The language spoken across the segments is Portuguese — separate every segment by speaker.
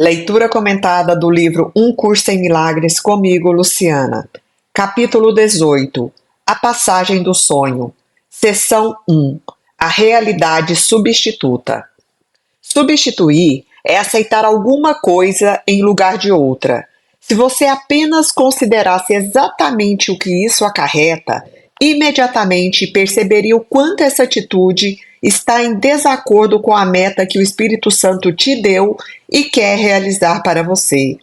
Speaker 1: Leitura comentada do livro Um Curso em Milagres comigo, Luciana. Capítulo 18. A passagem do sonho. Seção 1. A realidade substituta. Substituir é aceitar alguma coisa em lugar de outra. Se você apenas considerasse exatamente o que isso acarreta, imediatamente perceberia o quanto essa atitude está em desacordo com a meta que o Espírito Santo te deu e quer realizar para você.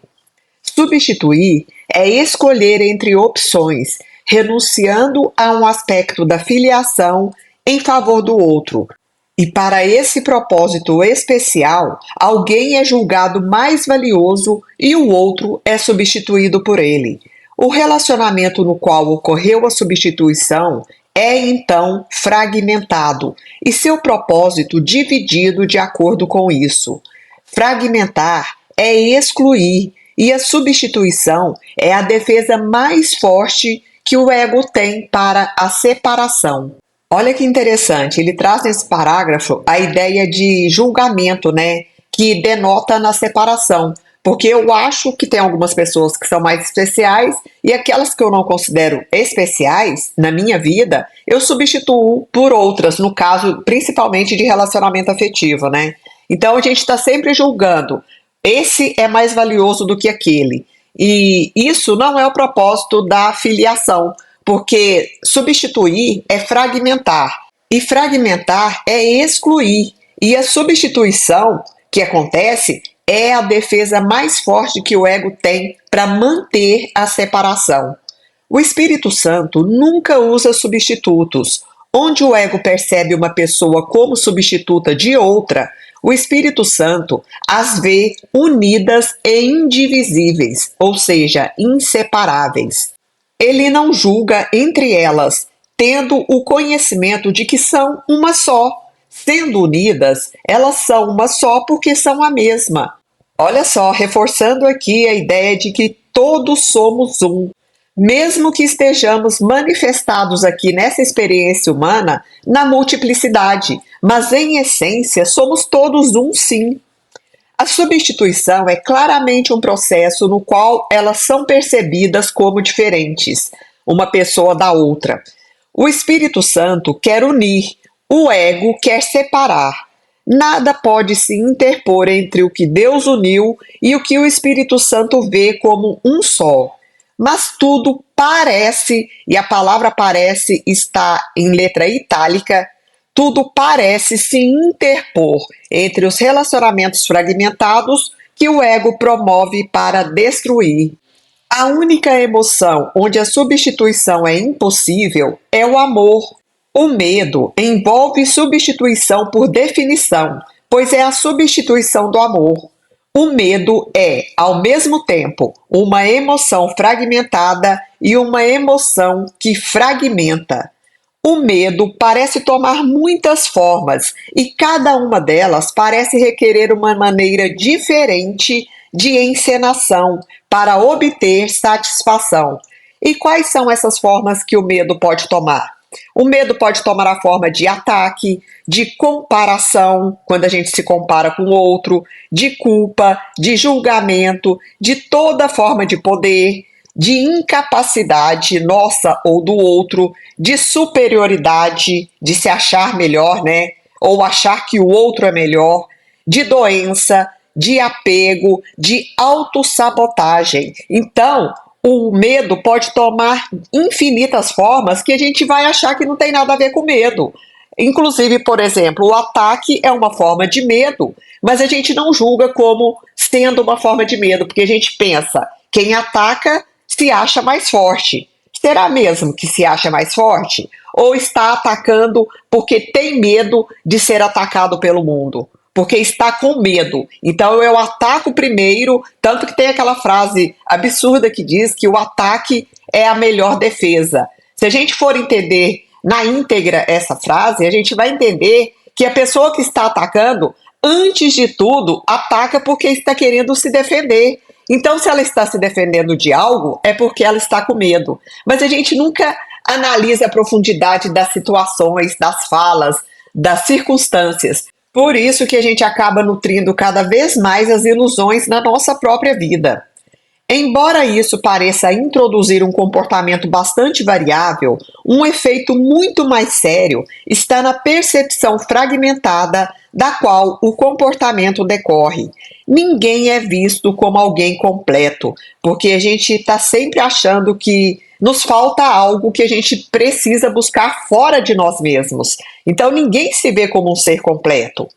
Speaker 1: Substituir é escolher entre opções, renunciando a um aspecto da filiação em favor do outro. E para esse propósito especial, alguém é julgado mais valioso e o outro é substituído por ele. O relacionamento no qual ocorreu a substituição é então fragmentado e seu propósito dividido de acordo com isso. Fragmentar é excluir e a substituição é a defesa mais forte que o ego tem para a separação. Olha que interessante, ele traz nesse parágrafo a ideia de julgamento, que denota na separação. Porque eu acho que tem algumas pessoas que são mais especiais e aquelas que eu não considero especiais na minha vida, eu substituo por outras, no caso principalmente de relacionamento afetivo, Então a gente está sempre julgando, esse é mais valioso do que aquele. E isso não é o propósito da filiação, porque substituir é fragmentar, e fragmentar é excluir, e a substituição que acontece é a defesa mais forte que o ego tem para manter a separação. O Espírito Santo nunca usa substitutos. Onde o ego percebe uma pessoa como substituta de outra, o Espírito Santo as vê unidas e indivisíveis, ou seja, inseparáveis. Ele não julga entre elas, tendo o conhecimento de que são uma só. Sendo unidas, elas são uma só porque são a mesma. Olha só, reforçando aqui a ideia de que todos somos um. Mesmo que estejamos manifestados aqui nessa experiência humana na multiplicidade, mas em essência somos todos um sim. A substituição é claramente um processo no qual elas são percebidas como diferentes, uma pessoa da outra. O Espírito Santo quer unir, o ego quer separar. Nada pode se interpor entre o que Deus uniu e o que o Espírito Santo vê como um só. Mas tudo parece, e a palavra parece está em letra itálica, tudo parece se interpor entre os relacionamentos fragmentados que o ego promove para destruir. A única emoção onde a substituição é impossível é o amor. O medo envolve substituição por definição, pois é a substituição do amor. O medo é, ao mesmo tempo, uma emoção fragmentada e uma emoção que fragmenta. O medo parece tomar muitas formas e cada uma delas parece requerer uma maneira diferente de encenação para obter satisfação. E quais são essas formas que o medo pode tomar? O medo pode tomar a forma de ataque, de comparação, quando a gente se compara com o outro, de culpa, de julgamento, de toda forma de poder, de incapacidade nossa ou do outro, de superioridade, de se achar melhor, ou achar que o outro é melhor, de doença, de apego, de autossabotagem. Então, o medo pode tomar infinitas formas que a gente vai achar que não tem nada a ver com medo. Inclusive, por exemplo, o ataque é uma forma de medo, mas a gente não julga como sendo uma forma de medo, porque a gente pensa, quem ataca se acha mais forte. Será mesmo que se acha mais forte? Ou está atacando porque tem medo de ser atacado pelo mundo? Porque está com medo. Então eu ataco primeiro, tanto que tem aquela frase absurda que diz que o ataque é a melhor defesa. Se a gente for entender na íntegra essa frase, a gente vai entender que a pessoa que está atacando, antes de tudo, ataca porque está querendo se defender. Então, se ela está se defendendo de algo, é porque ela está com medo. Mas a gente nunca analisa a profundidade das situações, das falas, das circunstâncias. Por isso que a gente acaba nutrindo cada vez mais as ilusões na nossa própria vida. Embora isso pareça introduzir um comportamento bastante variável, um efeito muito mais sério está na percepção fragmentada da qual o comportamento decorre. Ninguém é visto como alguém completo, porque a gente está sempre achando que nos falta algo que a gente precisa buscar fora de nós mesmos. Então ninguém se vê como um ser completo.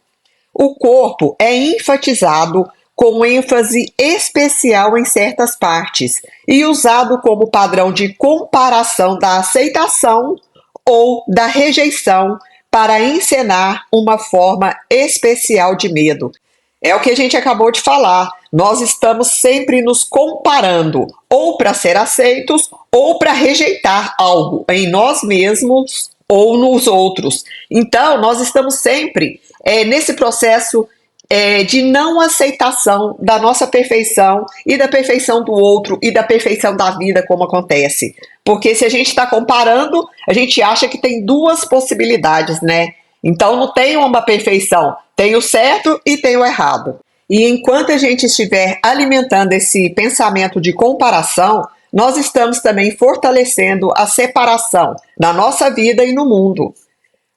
Speaker 1: O corpo é enfatizado com ênfase especial em certas partes e usado como padrão de comparação da aceitação ou da rejeição para encenar uma forma especial de medo. É o que a gente acabou de falar. Nós estamos sempre nos comparando, ou para ser aceitos, ou para rejeitar algo em nós mesmos ou nos outros. Então, nós estamos sempre nesse processo de não aceitação da nossa perfeição e da perfeição do outro e da perfeição da vida, como acontece. Porque se a gente está comparando, a gente acha que tem duas possibilidades, né? Então não tem uma perfeição, tem o certo e tem o errado. E enquanto a gente estiver alimentando esse pensamento de comparação, nós estamos também fortalecendo a separação na nossa vida e no mundo.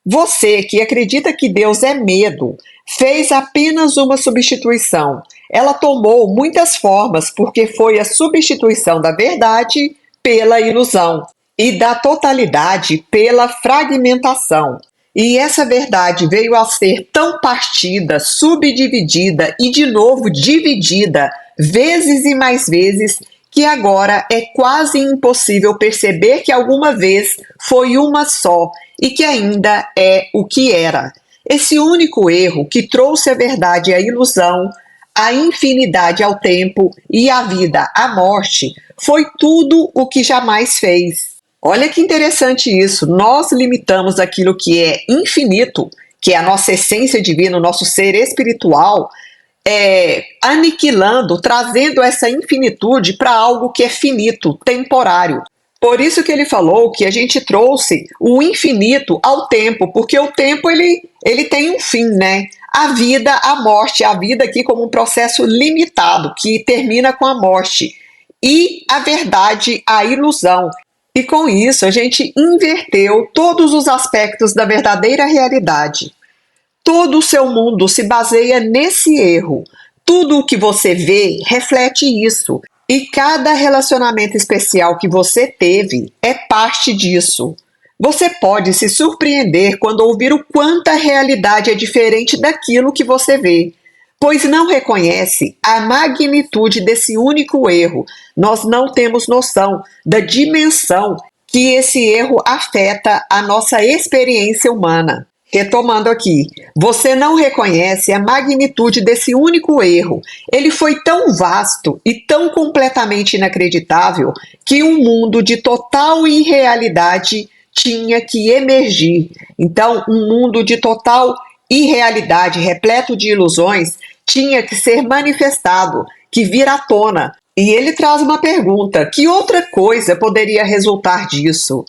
Speaker 1: Você que acredita que Deus é medo, fez apenas uma substituição. Ela tomou muitas formas porque foi a substituição da verdade pela ilusão e da totalidade pela fragmentação. E essa verdade veio a ser tão partida, subdividida e de novo dividida, vezes e mais vezes, que agora é quase impossível perceber que alguma vez foi uma só e que ainda é o que era. Esse único erro que trouxe a verdade à ilusão, a infinidade ao tempo e a vida à morte, foi tudo o que jamais fez. Olha que interessante isso. Nós limitamos aquilo que é infinito, que é a nossa essência divina, o nosso ser espiritual, aniquilando, trazendo essa infinitude para algo que é finito, temporário. Por isso que ele falou que a gente trouxe o infinito ao tempo, porque o tempo ele tem um fim, né? A vida, a morte, a vida aqui como um processo limitado, que termina com a morte. E a verdade, a ilusão. E com isso a gente inverteu todos os aspectos da verdadeira realidade. Todo o seu mundo se baseia nesse erro. Tudo o que você vê reflete isso. E cada relacionamento especial que você teve é parte disso. Você pode se surpreender quando ouvir o quanto a realidade é diferente daquilo que você vê, pois não reconhece a magnitude desse único erro. Nós não temos noção da dimensão que esse erro afeta a nossa experiência humana. Retomando aqui, você não reconhece a magnitude desse único erro. Ele foi tão vasto e tão completamente inacreditável que um mundo de total irrealidade tinha que emergir. Então, um mundo de total irrealidade, repleto de ilusões, tinha que ser manifestado, que vir à tona. E ele traz uma pergunta: que outra coisa poderia resultar disso?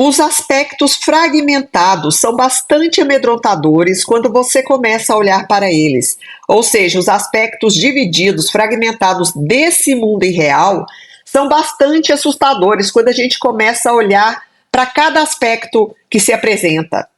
Speaker 1: Os aspectos fragmentados são bastante amedrontadores quando você começa a olhar para eles. Ou seja, os aspectos divididos, fragmentados desse mundo irreal são bastante assustadores quando a gente começa a olhar para cada aspecto que se apresenta.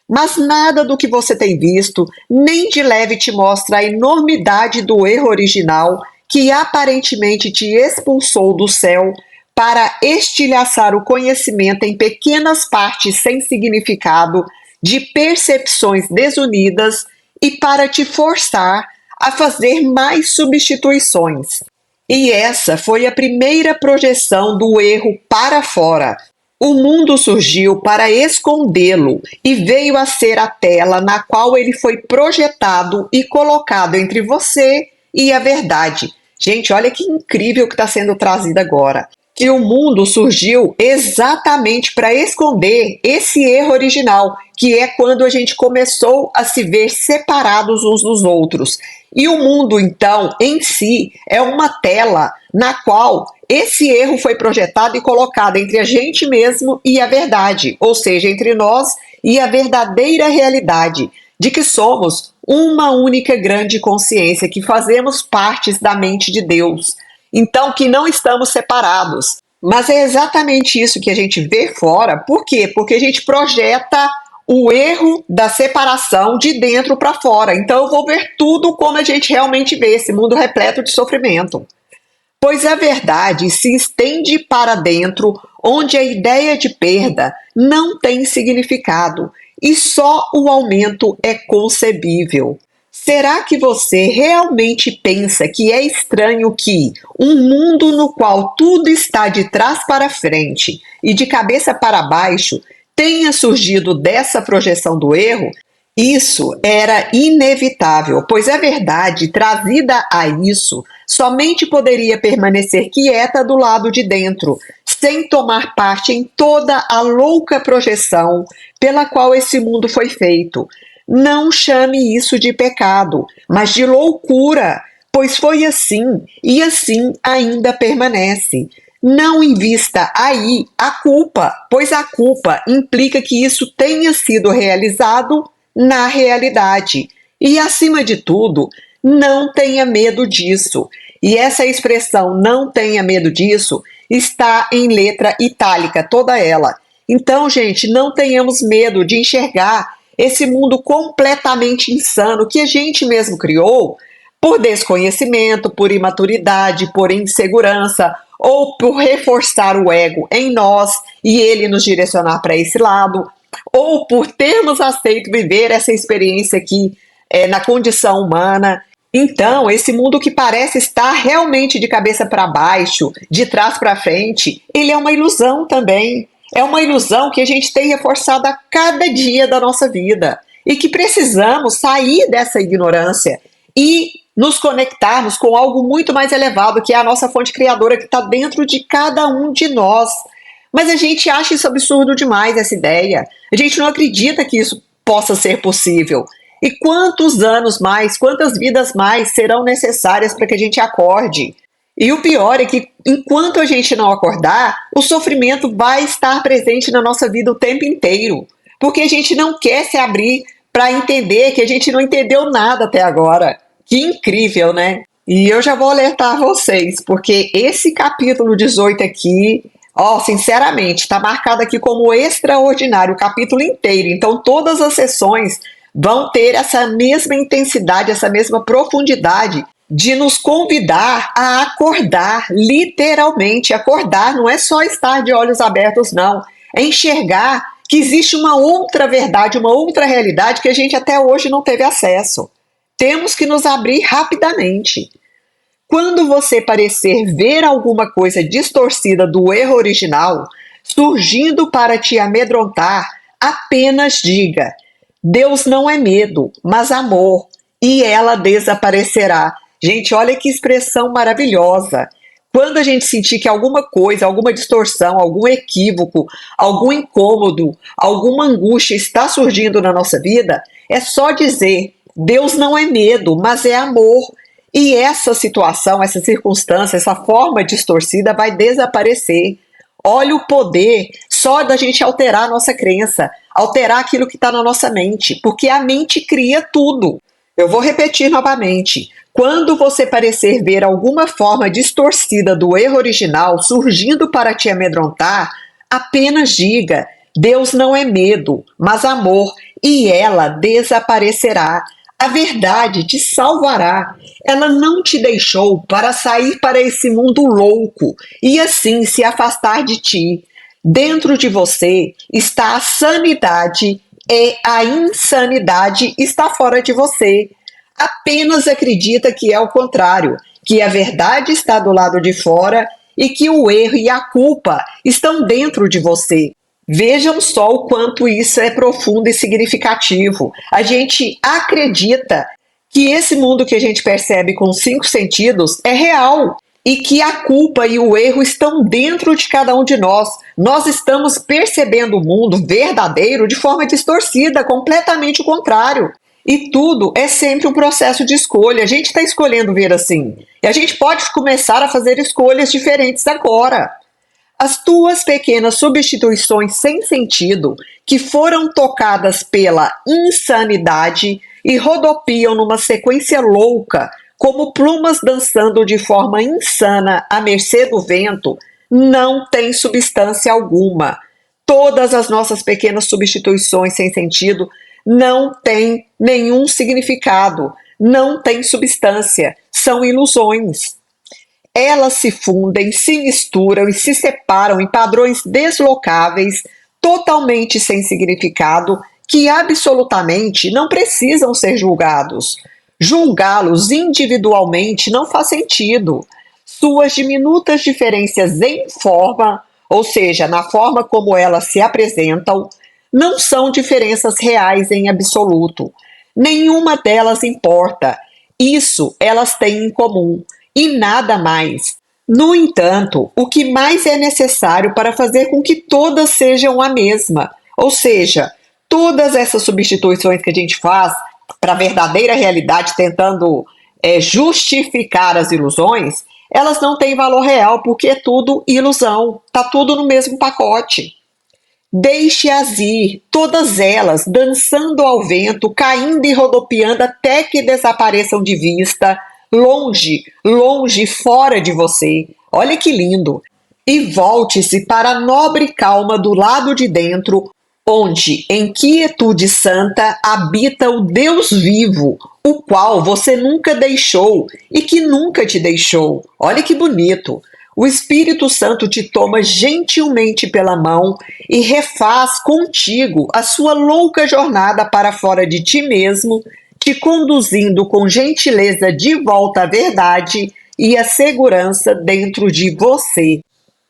Speaker 1: Mas nada do que você tem visto nem de leve te mostra a enormidade do erro original que aparentemente te expulsou do céu para estilhaçar o conhecimento em pequenas partes sem significado, de percepções desunidas e para te forçar a fazer mais substituições. E essa foi a primeira projeção do erro para fora. O mundo surgiu para escondê-lo e veio a ser a tela na qual ele foi projetado e colocado entre você e a verdade. Gente, olha que incrível que está sendo trazido agora. Que o mundo surgiu exatamente para esconder esse erro original, que é quando a gente começou a se ver separados uns dos outros. E o mundo, então, em si, é uma tela na qual esse erro foi projetado e colocado entre a gente mesmo e a verdade, ou seja, entre nós e a verdadeira realidade, de que somos uma única grande consciência, que fazemos partes da mente de Deus. Então, que não estamos separados. Mas é exatamente isso que a gente vê fora. Por quê? Porque a gente projeta o erro da separação de dentro para fora. Então eu vou ver tudo como a gente realmente vê, esse mundo repleto de sofrimento. Pois a verdade se estende para dentro, onde a ideia de perda não tem significado e só o aumento é concebível. Será que você realmente pensa que é estranho que um mundo no qual tudo está de trás para frente e de cabeça para baixo tenha surgido dessa projeção do erro? Isso era inevitável, pois a verdade trazida a isso somente poderia permanecer quieta do lado de dentro, sem tomar parte em toda a louca projeção pela qual esse mundo foi feito. Não chame isso de pecado, mas de loucura, pois foi assim e assim ainda permanece. Não invista aí a culpa, pois a culpa implica que isso tenha sido realizado na realidade. E, acima de tudo, não tenha medo disso. E essa expressão, não tenha medo disso, está em letra itálica, toda ela. Então, gente, não tenhamos medo de enxergar esse mundo completamente insano que a gente mesmo criou por desconhecimento, por imaturidade, por insegurança, ou por reforçar o ego em nós e ele nos direcionar para esse lado, ou por termos aceito viver essa experiência aqui na condição humana. Então, esse mundo que parece estar realmente de cabeça para baixo, de trás para frente, ele é uma ilusão também. É uma ilusão que a gente tem reforçado a cada dia da nossa vida e que precisamos sair dessa ignorância e nos conectarmos com algo muito mais elevado, que é a nossa fonte criadora, que está dentro de cada um de nós. Mas a gente acha isso absurdo demais, essa ideia. A gente não acredita que isso possa ser possível. E quantos anos mais, quantas vidas mais serão necessárias para que a gente acorde? E o pior é que, enquanto a gente não acordar, o sofrimento vai estar presente na nossa vida o tempo inteiro. Porque a gente não quer se abrir para entender que a gente não entendeu nada até agora. Que incrível, né? E eu já vou alertar vocês, porque esse capítulo 18 aqui, sinceramente, está marcado aqui como extraordinário, o capítulo inteiro. Então, todas as sessões vão ter essa mesma intensidade, essa mesma profundidade de nos convidar a acordar, literalmente. Acordar não é só estar de olhos abertos, não. É enxergar que existe uma outra verdade, uma outra realidade que a gente até hoje não teve acesso. Temos que nos abrir rapidamente. Quando você parecer ver alguma coisa distorcida do erro original surgindo para te amedrontar, apenas diga: Deus não é medo, mas amor, e ela desaparecerá. Gente, olha que expressão maravilhosa. Quando a gente sentir que alguma coisa, alguma distorção, algum equívoco, algum incômodo, alguma angústia está surgindo na nossa vida, é só dizer: Deus não é medo, mas é amor. E essa situação, essa circunstância, essa forma distorcida vai desaparecer. Olha o poder só da gente alterar a nossa crença, alterar aquilo que está na nossa mente, porque a mente cria tudo. Eu vou repetir novamente. Quando você parecer ver alguma forma distorcida do erro original surgindo para te amedrontar, apenas diga: Deus não é medo, mas amor, e ela desaparecerá. A verdade te salvará. Ela não te deixou para sair para esse mundo louco e assim se afastar de ti. Dentro de você está a sanidade e a insanidade está fora de você. Apenas acredita que é o contrário, que a verdade está do lado de fora e que o erro e a culpa estão dentro de você. Vejam só o quanto isso é profundo e significativo. A gente acredita que esse mundo que a gente percebe com 5 sentidos é real e que a culpa e o erro estão dentro de cada um de nós. Nós estamos percebendo o mundo verdadeiro de forma distorcida, completamente o contrário. E tudo é sempre um processo de escolha. A gente está escolhendo ver assim. E a gente pode começar a fazer escolhas diferentes agora. As tuas pequenas substituições sem sentido, que foram tocadas pela insanidade, e rodopiam numa sequência louca, como plumas dançando de forma insana à mercê do vento, não tem substância alguma. Todas as nossas pequenas substituições sem sentido não têm nenhum significado, não têm substância, são ilusões. Elas se fundem, se misturam e se separam em padrões deslocáveis, totalmente sem significado, que absolutamente não precisam ser julgados. Julgá-los individualmente não faz sentido. Suas diminutas diferenças em forma, ou seja, na forma como elas se apresentam, não são diferenças reais em absoluto. Nenhuma delas importa. Isso elas têm em comum, e nada mais. No entanto, o que mais é necessário para fazer com que todas sejam a mesma, ou seja, todas essas substituições que a gente faz para a verdadeira realidade, tentando justificar as ilusões, elas não têm valor real, porque é tudo ilusão, está tudo no mesmo pacote. Deixe-as ir, todas elas, dançando ao vento, caindo e rodopiando até que desapareçam de vista, longe, longe, fora de você. Olha que lindo! E volte-se para a nobre calma do lado de dentro, onde, em quietude santa, habita o Deus vivo, o qual você nunca deixou e que nunca te deixou. Olha que bonito! O Espírito Santo te toma gentilmente pela mão e refaz contigo a sua louca jornada para fora de ti mesmo, te conduzindo com gentileza de volta à verdade e à segurança dentro de você.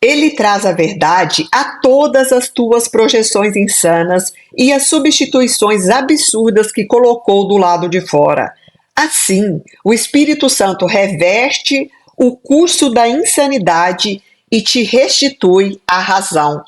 Speaker 1: Ele traz a verdade a todas as tuas projeções insanas e as substituições absurdas que colocou do lado de fora. Assim, o Espírito Santo reveste o curso da insanidade e te restitui a razão.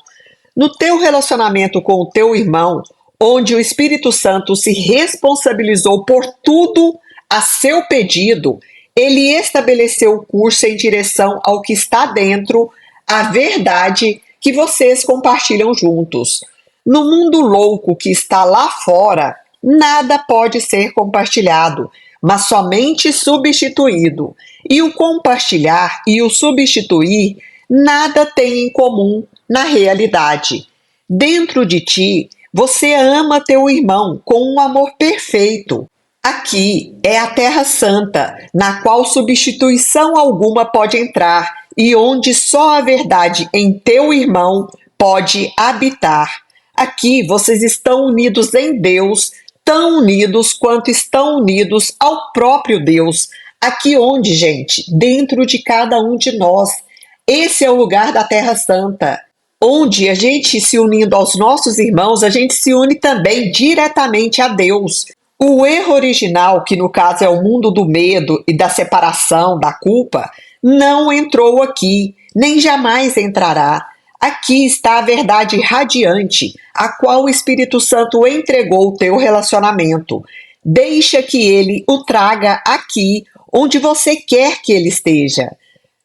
Speaker 1: No teu relacionamento com o teu irmão, onde o Espírito Santo se responsabilizou por tudo a seu pedido, ele estabeleceu o curso em direção ao que está dentro, a verdade que vocês compartilham juntos. No mundo louco que está lá fora, nada pode ser compartilhado, mas somente substituído. E o compartilhar e o substituir nada tem em comum na realidade. Dentro de ti, você ama teu irmão com um amor perfeito. Aqui é a Terra Santa, na qual substituição alguma pode entrar e onde só a verdade em teu irmão pode habitar. Aqui vocês estão unidos em Deus, tão unidos quanto estão unidos ao próprio Deus. Aqui onde, gente? Dentro de cada um de nós. Esse é o lugar da Terra Santa, onde a gente se unindo aos nossos irmãos, a gente se une também diretamente a Deus. O erro original, que no caso é o mundo do medo e da separação, da culpa, não entrou aqui, nem jamais entrará. Aqui está a verdade radiante, a qual o Espírito Santo entregou o teu relacionamento. Deixa que ele o traga aqui, onde você quer que ele esteja.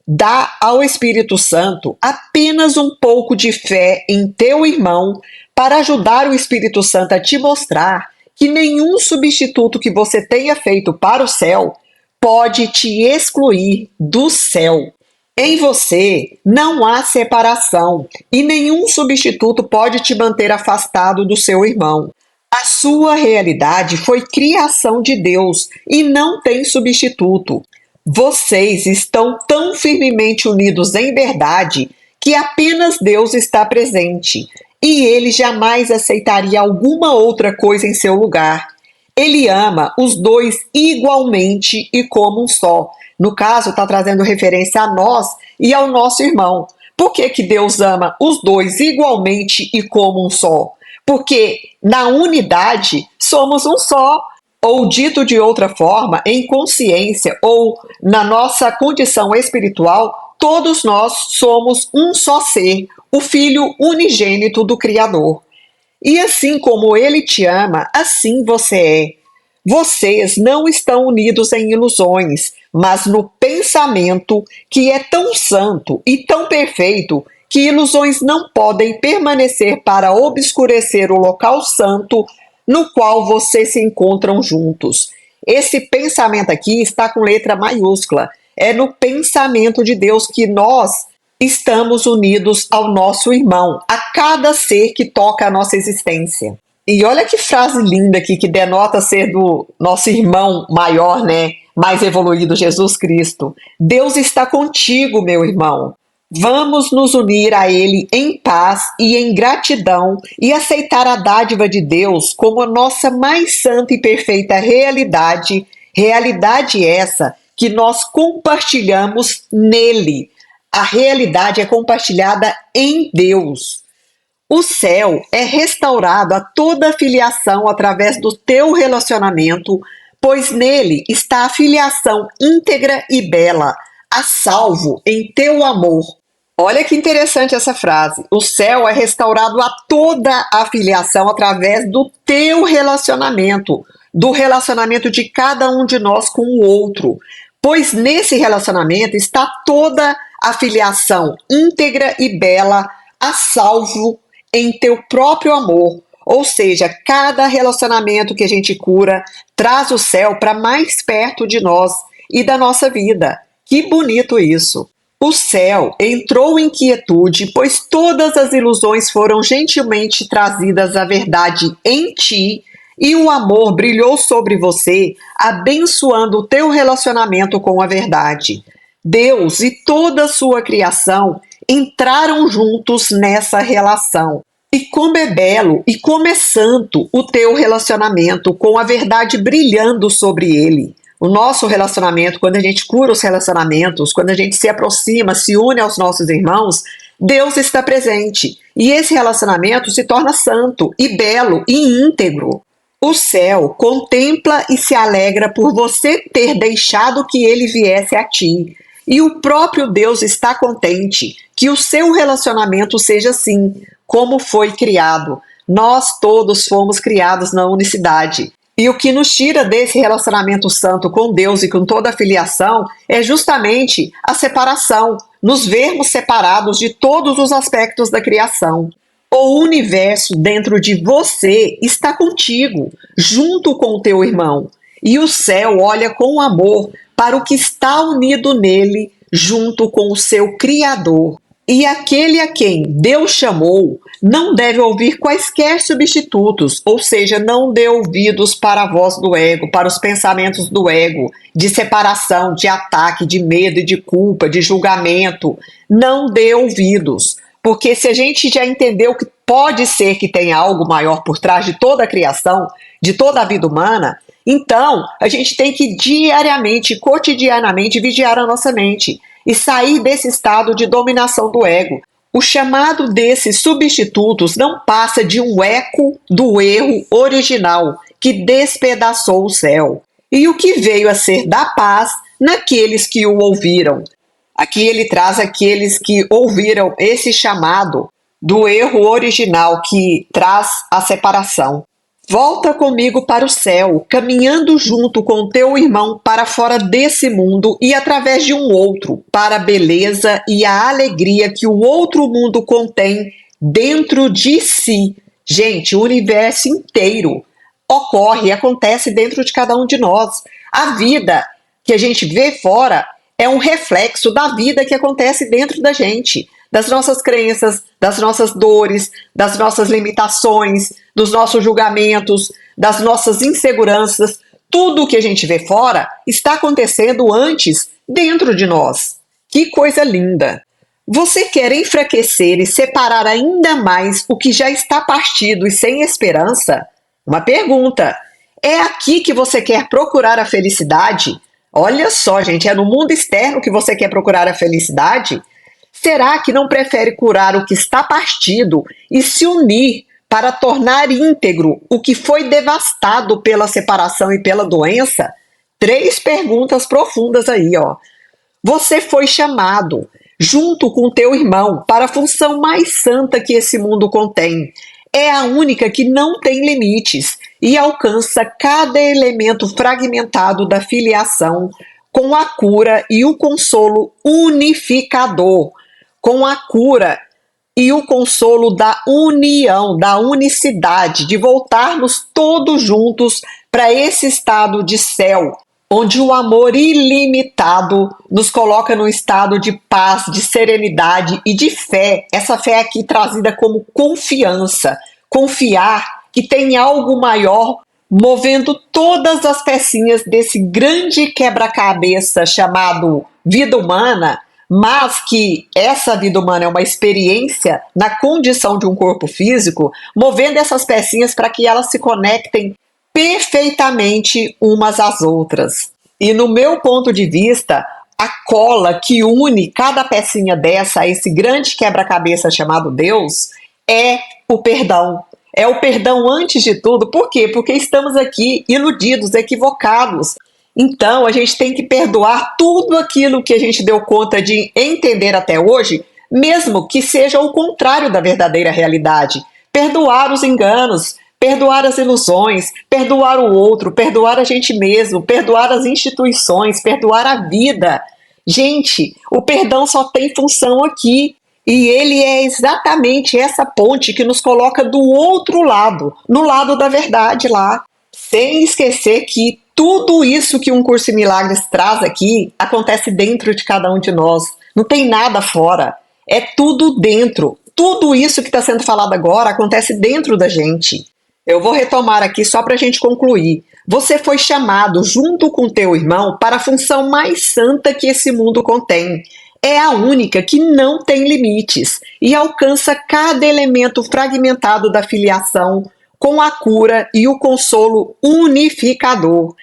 Speaker 1: Dá ao Espírito Santo apenas um pouco de fé em teu irmão para ajudar o Espírito Santo a te mostrar que nenhum substituto que você tenha feito para o céu pode te excluir do céu. Em você não há separação e nenhum substituto pode te manter afastado do seu irmão. A sua realidade foi criação de Deus e não tem substituto. Vocês estão tão firmemente unidos em verdade que apenas Deus está presente e ele jamais aceitaria alguma outra coisa em seu lugar. Ele ama os dois igualmente e como um só. No caso, está trazendo referência a nós e ao nosso irmão. Por que que Deus ama os dois igualmente e como um só? Porque na unidade somos um só. Ou dito de outra forma, em consciência ou na nossa condição espiritual, todos nós somos um só ser, o Filho unigênito do Criador. E assim como Ele te ama, assim você é. Vocês não estão unidos em ilusões, mas no pensamento que é tão santo e tão perfeito que ilusões não podem permanecer para obscurecer o local santo no qual vocês se encontram juntos. Esse pensamento aqui está com letra maiúscula. É no pensamento de Deus que nós estamos unidos ao nosso irmão, a cada ser que toca a nossa existência. E olha que frase linda aqui, que denota ser do nosso irmão maior, né? Mais evoluído, Jesus Cristo. Deus está contigo, meu irmão. Vamos nos unir a Ele em paz e em gratidão e aceitar a dádiva de Deus como a nossa mais santa e perfeita realidade, realidade essa que nós compartilhamos nele. A realidade é compartilhada em Deus. O céu é restaurado a toda a filiação através do teu relacionamento, pois nele está a filiação íntegra e bela, a salvo em teu amor. Olha que interessante essa frase. O céu é restaurado a toda a filiação através do teu relacionamento, do relacionamento de cada um de nós com o outro. Pois nesse relacionamento está toda a filiação íntegra e bela, a salvo em teu próprio amor. Ou seja, cada relacionamento que a gente cura traz o céu para mais perto de nós e da nossa vida. Que bonito isso! O céu entrou em quietude, pois todas as ilusões foram gentilmente trazidas à verdade em ti, e o amor brilhou sobre você, abençoando o teu relacionamento com a verdade. Deus e toda a sua criação entraram juntos nessa relação. E como é belo e como é santo o teu relacionamento, com a verdade brilhando sobre ele. O nosso relacionamento, quando a gente cura os relacionamentos, quando a gente se aproxima, se une aos nossos irmãos, Deus está presente. E esse relacionamento se torna santo e belo e íntegro. O céu contempla e se alegra por você ter deixado que ele viesse a ti. E o próprio Deus está contente que o seu relacionamento seja assim, como foi criado. Nós todos fomos criados na unicidade. E o que nos tira desse relacionamento santo com Deus e com toda a filiação é justamente a separação, nos vermos separados de todos os aspectos da criação. O universo dentro de você está contigo, junto com o teu irmão. E o céu olha com amor para o que está unido nele, junto com o seu Criador. E aquele a quem Deus chamou não deve ouvir quaisquer substitutos, ou seja, não dê ouvidos para a voz do ego, para os pensamentos do ego, de separação, de ataque, de medo e de culpa, de julgamento. Não dê ouvidos, porque se a gente já entendeu que pode ser que tenha algo maior por trás de toda a criação, de toda a vida humana, então a gente tem que diariamente, cotidianamente vigiar a nossa mente e sair desse estado de dominação do ego. O chamado desses substitutos não passa de um eco do erro original que despedaçou o céu, e o que veio a ser da paz naqueles que o ouviram. Aqui ele traz aqueles que ouviram esse chamado do erro original que traz a separação. Volta comigo para o céu, caminhando junto com teu irmão para fora desse mundo e através de um outro, para a beleza e a alegria que o outro mundo contém dentro de si. Gente, o universo inteiro ocorre e acontece dentro de cada um de nós. A vida que a gente vê fora é um reflexo da vida que acontece dentro da gente, das nossas crenças, das nossas dores, das nossas limitações, dos nossos julgamentos, das nossas inseguranças. Tudo o que a gente vê fora está acontecendo antes dentro de nós. Que coisa linda! Você quer enfraquecer e separar ainda mais o que já está partido e sem esperança? Uma pergunta: é aqui que você quer procurar a felicidade? Olha só, gente, é no mundo externo que você quer procurar a felicidade? Será que não prefere curar o que está partido e se unir para tornar íntegro o que foi devastado pela separação e pela doença? 3 perguntas profundas aí, ó. Você foi chamado, junto com teu irmão, para a função mais santa que esse mundo contém. É a única que não tem limites e alcança cada elemento fragmentado da filiação com a cura e o consolo unificador. Com a cura e o consolo da união, da unicidade, de voltarmos todos juntos para esse estado de céu, onde o amor ilimitado nos coloca num estado de paz, de serenidade e de fé. Essa fé aqui trazida como confiança, confiar que tem algo maior movendo todas as pecinhas desse grande quebra-cabeça chamado vida humana, mas que essa vida humana é uma experiência na condição de um corpo físico, movendo essas pecinhas para que elas se conectem perfeitamente umas às outras. E no meu ponto de vista, a cola que une cada pecinha dessa a esse grande quebra-cabeça chamado Deus é o perdão. É o perdão antes de tudo. Por quê? Porque estamos aqui iludidos, equivocados. Então, a gente tem que perdoar tudo aquilo que a gente deu conta de entender até hoje, mesmo que seja o contrário da verdadeira realidade. Perdoar os enganos, perdoar as ilusões, perdoar o outro, perdoar a gente mesmo, perdoar as instituições, perdoar a vida. Gente, o perdão só tem função aqui. E ele é exatamente essa ponte que nos coloca do outro lado, no lado da verdade lá. Sem esquecer que tudo isso que um Curso em Milagres traz aqui acontece dentro de cada um de nós. Não tem nada fora. É tudo dentro. Tudo isso que está sendo falado agora acontece dentro da gente. Eu vou retomar aqui só para a gente concluir. Você foi chamado junto com teu irmão para a função mais santa que esse mundo contém. É a única que não tem limites e alcança cada elemento fragmentado da filiação com a cura e o consolo unificador.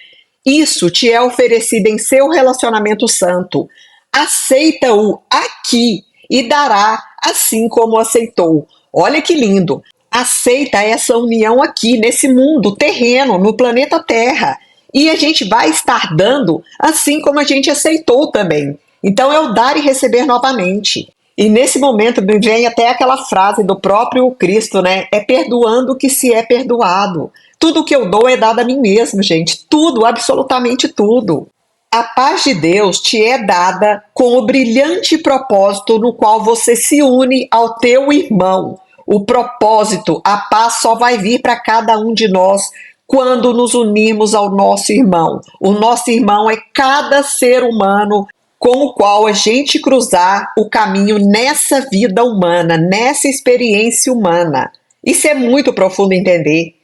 Speaker 1: Isso te é oferecido em seu relacionamento santo. Aceita-o aqui e dará assim como aceitou. Olha que lindo! Aceita essa união aqui, nesse mundo terreno, no planeta Terra. E a gente vai estar dando assim como a gente aceitou também. Então é o dar e receber novamente. E nesse momento me vem até aquela frase do próprio Cristo, né? É perdoando que se é perdoado. Tudo que eu dou é dado a mim mesmo, gente. Tudo, absolutamente tudo. A paz de Deus te é dada com o brilhante propósito no qual você se une ao teu irmão. O propósito, a paz só vai vir para cada um de nós quando nos unirmos ao nosso irmão. O nosso irmão é cada ser humano com o qual a gente cruzar o caminho nessa vida humana, nessa experiência humana. Isso é muito profundo entender.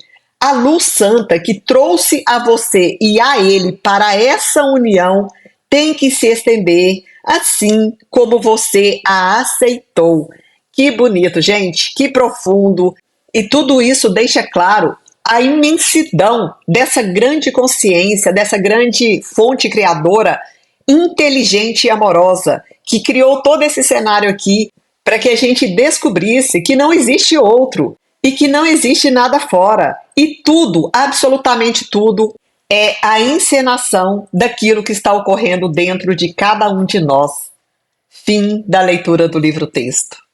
Speaker 1: A luz santa que trouxe a você e a ele para essa união tem que se estender assim como você a aceitou. Que bonito, gente, que profundo. E tudo isso deixa claro a imensidão dessa grande consciência, dessa grande fonte criadora, inteligente e amorosa, que criou todo esse cenário aqui para que a gente descobrisse que não existe outro e que não existe nada fora. E tudo, absolutamente tudo, é a encenação daquilo que está ocorrendo dentro de cada um de nós. Fim da leitura do livro-texto.